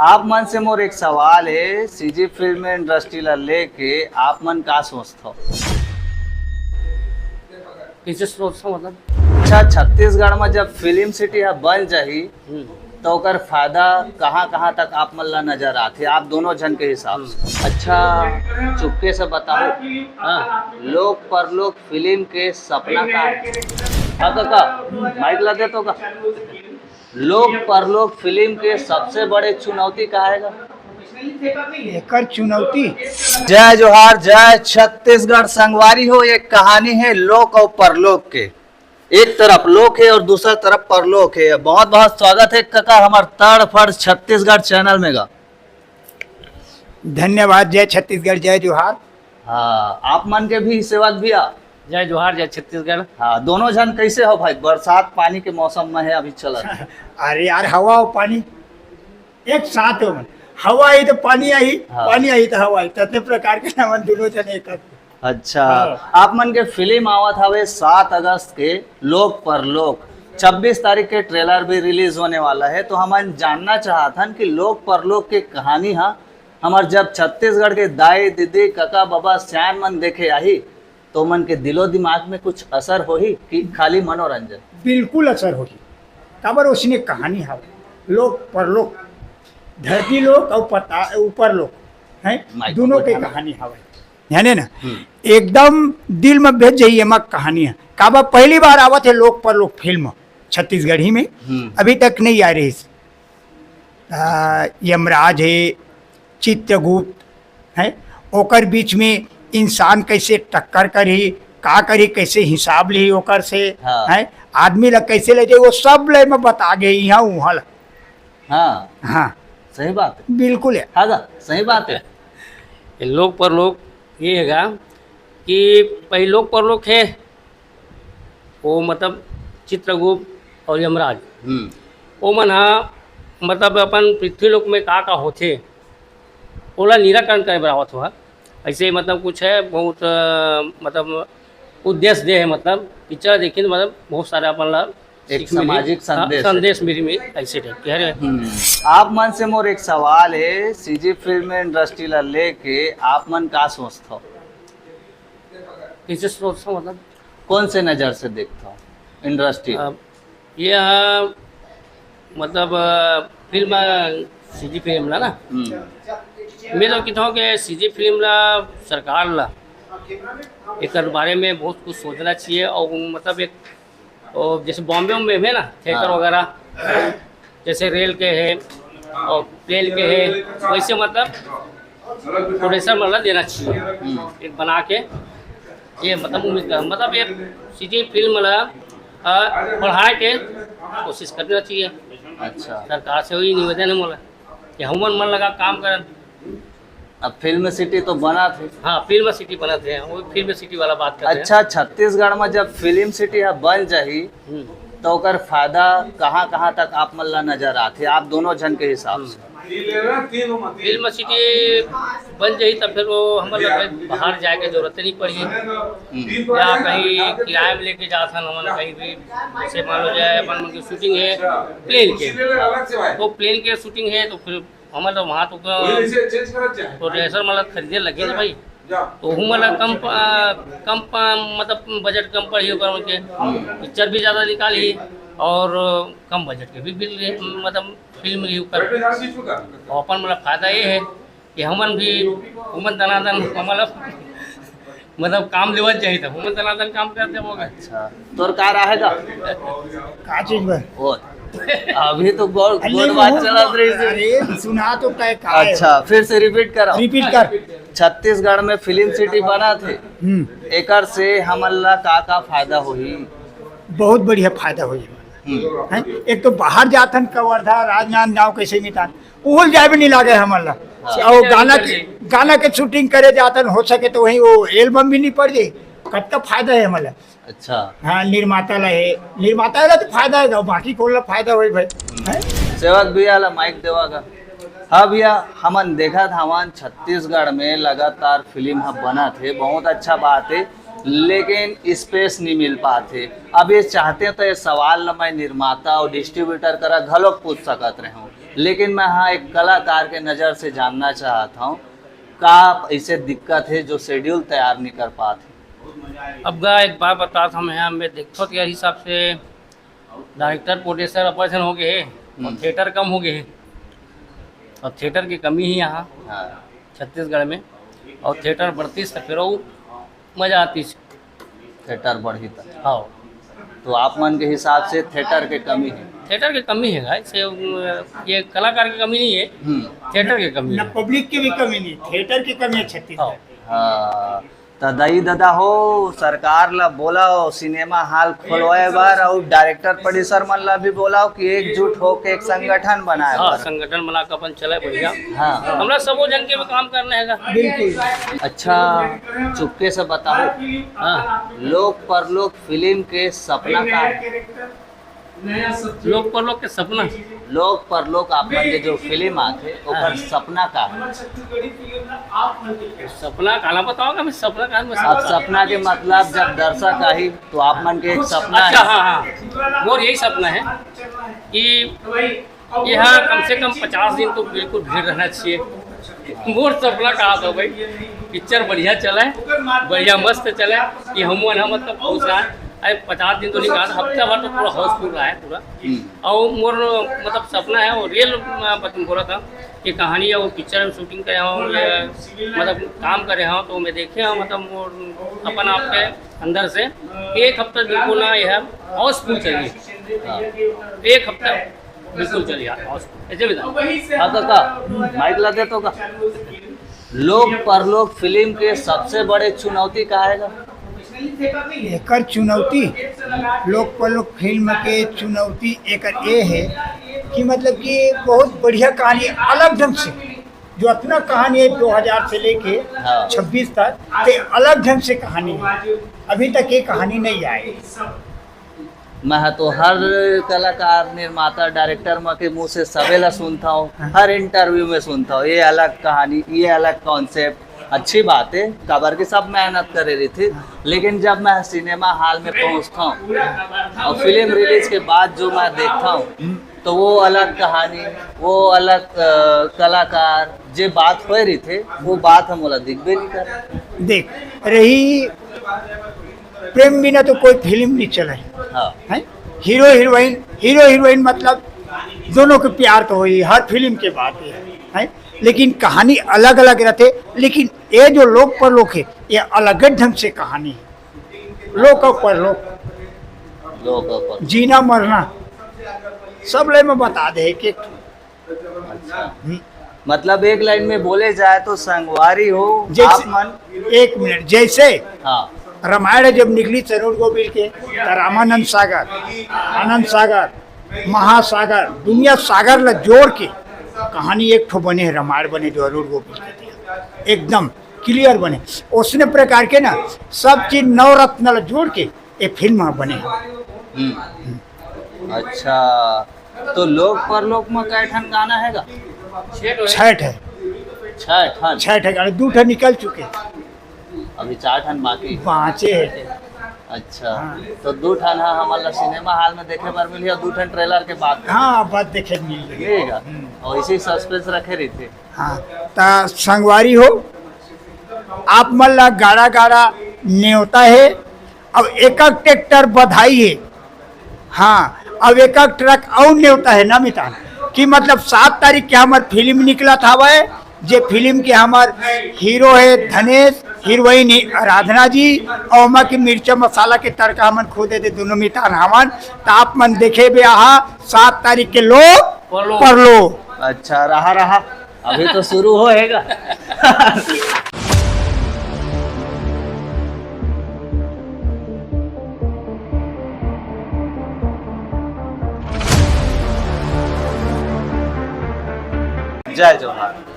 आप मन से मोर एक सवाल है, सीजी फिल्म इंडस्ट्री ला लेके आप मन का सोचते हो? किसे सोचता मतलब अच्छा, छत्तीसगढ़ में जब फिल्म सिटी हा बन जाही तो ओकर फायदा कहाँ कहाँ तक आप मन ला नजर आथे, आप दोनों जन के हिसाब से? अच्छा, चुपके से बताओ। हाँ, लोक परलोक फिल्म के सपना का है? हाँ काका, माइक ला दे तो का। लोक परलोक फिल्म के सबसे बड़े चुनौती का है? एकर चुनौती जय जोहार, जय छत्तीसगढ़। संगवारी हो, एक कहानी है लोक और परलोक के। एक तरफ लोक है और दूसरा तरफ परलोक है। बहुत बहुत स्वागत है काका हमार तड़ फड़ छत्तीसगढ़ चैनल में गा। धन्यवाद। जय छत्तीसगढ़, जय जोहार। हाँ, आप मन के भी सेवक भैया। जय जोहार, जय छत्तीसगढ़। हाँ, दोनों जन कैसे हो भाई? बरसात पानी के मौसम में है अभी चला। अरे यार, हवा और पानी एक साथ हो। हवा आई तो पानी आई, हाँ। पानी आई तो हवा आई, तते प्रकार के नाम दोनों जने एक। अच्छा, हाँ। आप मन के फिल्म आवत हवे 7 अगस्त के लोक परलोक। 26 तारीख के ट्रेलर भी रिलीज होने वाला है। तो हम जानना चाहतन कि लोक परलोक की कहानी हा हमार जब छत्तीसगढ़ के दाई दीदी काका बाबा सियान मन देखे आई तो मन के दिलो दिमाग में कुछ असर होही कि खाली मनोरंजन? बिल्कुल असर होगी। काबर उसने कहानी हवा लोक परलोक, धरती लोक और ऊपर लोक है, माइक दोनों के बोल। कहानी हवा यानी ना एकदम दिल में भेज जाइए मक कहानी है। काबा पहली बार आवत है लोक परलोक फिल्म छत्तीसगढ़ ही में, अभी तक नहीं आ रही। यमराज है, चित्रगुप्त है, ओकर बीच में इंसान कैसे टक्कर करी, का करी, कैसे हिसाब ली ओकर से हाँ। है, आदमी ला कैसे ले जाए, वो सब ले में बता गए यहाँ वहाँ ला। हाँ, हाँ, सही बात है। बिल्कुल है। हाँ गा, सही बात है। ये लोक परलोक ये हैगा कि पहले लोक परलोक है वो मतलब चित्रगुप्त और यमराज वो मन हा मतलब अपन पृथ्वी लोक में का होथे ओला निराकरण करे बरावत हुआ। ऐसे मतलब कुछ है बहुत मतलब उद्देश्य दे है, मतलब पिक्चर देखिए मतलब बहुत सारे अपन ला एक सीख मिली। सामाजिक हाँ, संदेश है। संदेश मिली में ऐसे टाइप के है। आप मन से मोर एक सवाल है, सीजी फिल्म इंडस्ट्री ला लेके आप मन का सोचते हो? किसे सोचता मतलब कौन से नजर से देखते हो इंडस्ट्री? ये मतलब फिल्म सीजी फिल्म ला ना मैं तो कहता हूँ कि सीजी फिल्म ला सरकार ला एक बारे में बहुत कुछ सोचना चाहिए। और मतलब एक और जैसे बॉम्बे में है ना थिएटर हाँ। वगैरह, जैसे रेल के है और प्लेन के है, वैसे मतलब प्रोड्यूसर मतलब देना चाहिए एक बना के। ये मतलब उम्मीद कर मतलब एक सीजी फिल्म ला बढ़ाए के कोशिश करना चाहिए। अच्छा, सरकार से वही निवेदन है मोला कि हमन मन लगा काम कर। अब फिल्म सिटी तो बना थे। हाँ, फिल्म सिटी बनाते हैं, वो फिल्म सिटी वाला बात करते अच्छा, छत्तीसगढ़ में जब फिल्म सिटी हा बन जाही हैं। तो ओकर फायदा कहाँ कहाँ तक आप मन ला नजर आथे, आप दोनों जन के हिसाब से? फिल्म सिटी बन जाई तब फिर वो हम लोग बाहर जाए के जरूरत नहीं पड़ी या कहीं किराए में लेके जाते हैं हम कहीं भी। जैसे मान लो जाए अपन की शूटिंग है प्लेन के, तो प्लेन के शूटिंग है तो फिर हम लोग वहाँ तो प्रोड्यूसर मतलब खरीदे लगे ना भाई, तो हूँ मतलब कम मतलब बजट कम पड़ी होकर उनके पिक्चर भी ज़्यादा निकाली और कम बजट के भी मतलब फिल्म रिव्यू कर। और अपन मतलब फायदा ये है कि हमन भी हुमन दनादन मतलब काम लेवल चाहिए था, हुमन दनादन काम करते हो गए। अच्छा, तोर का रहेगा का चीज बा? ओ, अभी तो गोड़ बात चला रही थी। अरे सुना तो क्या का है? अच्छा, फिर से रिपीट करो। रिपीट कर। छत्तीसगढ़ में फिल्म सिटी बना थे, एकर से हमन ला का फायदा होही? बहुत बढ़िया फायदा हो है। एक तो बाहर जातन कवर्धा राजनांदगांव कैसे मितान उहल जाए भी नहीं लागे हमला। और गाना के शूटिंग करे जातन हो सके तो वहीं वो एल्बम भी नहीं पड़ जाए, कब तक फायदा है हमला। अच्छा, हाँ, निर्माता ला है, निर्माता ला तो फायदा है, बाकी को ला फायदा हो भाई है? सेवक भैया ला माइक देवागा। हाँ भैया, हमन देखा था हमान छत्तीसगढ़ में लगातार फिल्म हम बना थे, बहुत अच्छा बात है, लेकिन स्पेस नहीं मिल पाते। अब ये चाहते तो ये सवाल मैं निर्माता और डिस्ट्रीब्यूटर करा घलोक पूछ सकत रहे हूँ, लेकिन मैं हाँ एक कलाकार के नज़र से जानना चाहता हूँ का ऐसे दिक्कत है जो शेड्यूल तैयार नहीं कर पाते। अब गा एक बात बता हम यहाँ मैं देखो तो यार हिसाब से डायरेक्टर प्रोड्यूसर ऑपरेशन हो गए और थिएटर कम हो गए और थिएटर की कमी ही यहाँ हाँ छत्तीसगढ़ में और थिएटर बढ़ती तो फिर वो मज़ा आती। थिएटर बढ़ी तक हाँ तो आप मन के हिसाब से थिएटर के कमी है। थिएटर की कमी है गाइस ये कलाकार की कमी नहीं है, थिएटर की कमी ना है। पब्लिक की भी कमी नहीं, थिएटर की कमी है छत्तीसगढ़। हाँ तो दई दादा हो सरकार ला बोला सिनेमा हॉल खोलवाए बार और डायरेक्टर प्रोड्यूसर मन ला भी बोला कि एकजुट होके एक संगठन बनाए हाँ बार। संगठन बना कर अपन चले बढ़िया। हाँ हमरा सबो जन के भी काम करना है। बिल्कुल। अच्छा चुपके से बताओ हाँ लोक परलोक फिल्म के सपना का है? लोग पर लोग के सपना लोक परलोक आप मन के जो फिल्म आते ओकर सपना का है? सपना कहना बताओगे मैं सपना कहा अब सपना के मतलब जब दर्शक आई तो आप मन के एक सपना अच्छा है। हाँ हाँ मोर यही सपना है कि यहाँ कम से कम 50 दिन तो बिल्कुल भीड़ रहना चाहिए। मोर सपना कहा था भाई पिक्चर बढ़िया चले बढ़िया मस्त चले कि हम मतलब खुश रहा। अरे 50 दिन तो नहीं कहा हफ्ता भर तो पूरा हाउसफुल रहा है पूरा। और मोर मतलब सपना है और रियल बोला था कि कहानी है वो पिक्चर में शूटिंग करे हूँ या मतलब काम करे हूँ तो मैं देखे हूँ मतलब अपन आपके अंदर से एक हफ्ता बिल्कुल ना यह हाउसफुल चलिए एक हफ्ता बिल्कुल चलिए हाउसफुल ऐसे बता। हाँ काका माइक लगे तो का लोक परलोक फिल्म के सबसे बड़े चुनौती का है? एकर चुनौती लोक परलोक फिल्म के चुनौती एकर ये है कि मतलब कि बहुत बढ़िया कहानी अलग ढंग से जो अपना कहानी है 2000 से लेके हाँ। 26 तक ते अलग ढंग से कहानी है। अभी तक ये कहानी नहीं आई। मैं तो हर कलाकार निर्माता डायरेक्टर माँ के मुंह से सवेला सुनता हूँ, हर इंटरव्यू में सुनता हूँ ये अलग कहानी ये अलग कॉन्सेप्ट। अच्छी बात है कबर की सब मेहनत कर रही थी, लेकिन जब मैं सिनेमा हॉल में पहुंचता हूँ और फिल्म रिलीज के बाद जो मैं देखता हूँ तो वो अलग कहानी वो अलग कलाकार जो बात हो रही थे वो बात हम दिख भी नहीं कर। देख रही प्रेम बिना तो कोई फिल्म नहीं चले हाँ है। हीरो हीरोइन मतलब दोनों के प्यार तो हुई हर फिल्म के बाद है, लेकिन कहानी अलग अलग रहते। लेकिन ये जो लोक परलोक है ये अलग ढंग से कहानी है। लोक और परलोक लोग जीना मरना सब ले में बता दे कि अच्छा मतलब एक लाइन में बोले जाए तो संगवारी हो आप जैसे मन। एक मिनट जैसे हाँ रामायण जब निकली तरुण गोविल के तो रामानंद सागर आनंद सागर महासागर दुनिया सागर ला जोड़ के कहानी एक ठो बने रामायण बने जो अरुण गोविल के थे एकदम क्लियर बने। उसने प्रकार के ना सब चीज नवरत्न ला जोड़ के एक फिल्म बने। अच्छा तो लोक परलोक में कै ठन गाना हैगा? छठ है छह ठन छठ है गाने 2 ठन निकल चुके अभी 4 ठन बाकी। बाँचे है। अच्छा तो 2 ठन है हमारा सिनेमा हॉल में देखे पर मिली और 2 ठन ट्रेलर के बाद हाँ बात देखे मिल गई। मिलेगा और इसी सस्पेंस रखे रही थे। हाँ ता संगवारी हो आप मन ला गाड़ा गाड़ा न्योता है। अब एक ट्रैक्टर बधाई है। हाँ अब एक ट्रक और न्योता है ना मिता कि मतलब 7 तारीख के हमार फिल्म निकला था वह जे फिल्म के हमार हीरो है धनेश हीरोइन आराधना जी और माँ की मिर्चा मसाला के तड़का हमन खोदे थे दोनों मितान हमन ताप मन देखे बे आहा 7 तारीख के लोग परलो। अच्छा रहा अभी तो शुरू होएगा। जय जोहार।